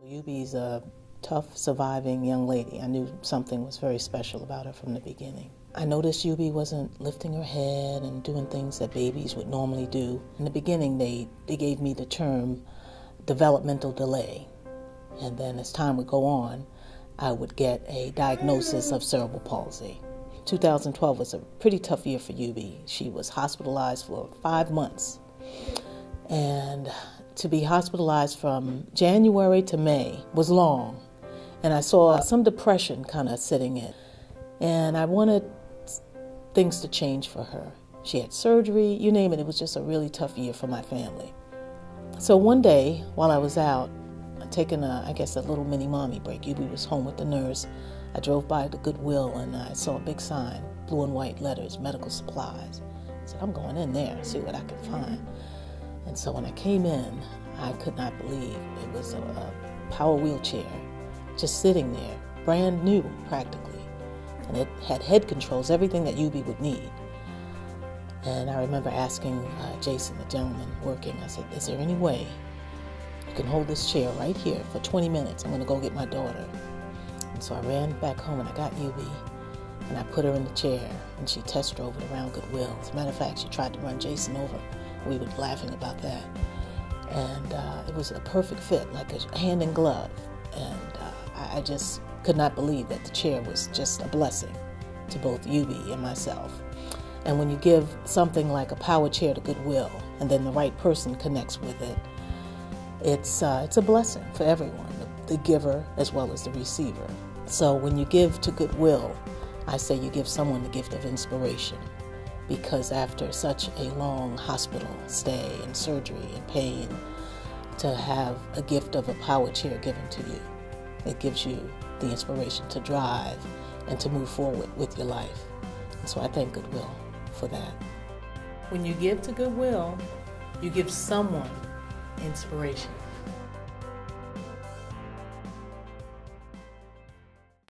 Eubie's a tough, surviving young lady. I knew something was very special about her from the beginning. I noticed Eubie wasn't lifting her head and doing things that babies would normally do. In the beginning, they gave me the term developmental delay. And then as time would go on, I would get a diagnosis of cerebral palsy. 2012 was a pretty tough year for Eubie. She was hospitalized for 5 months. And to be hospitalized from January to May was long. And I saw some depression kind of sitting in. And I wanted things to change for her. She had surgery, you name it. It was just a really tough year for my family. So one day, while I was out, taking a little mini mommy break, Eubie was home with the nurse. I drove by the Goodwill and I saw a big sign, blue and white letters, medical supplies. I said, I'm going in there, see what I can find. And so when I came in, I could not believe it was a power wheelchair just sitting there, brand new practically. And it had head controls, everything that Eubie would need. And I remember asking Jason, the gentleman working, I said, is there any way you can hold this chair right here for 20 minutes? I'm going to go get my daughter. And so I ran back home and I got Eubie and I put her in the chair and she test drove it around Goodwill. As a matter of fact, she tried to run Jason over. We were laughing about that. And it was a perfect fit, like a hand in glove. And I just could not believe that the chair was just a blessing to both Eubie and myself. And when you give something like a power chair to Goodwill and then the right person connects with it, it's a blessing for everyone, the giver as well as the receiver. So when you give to Goodwill, I say you give someone the gift of inspiration, because after such a long hospital stay and surgery and pain, to have a gift of a power chair given to you, it gives you the inspiration to drive and to move forward with your life. And so I thank Goodwill for that. When you give to Goodwill, you give someone inspiration.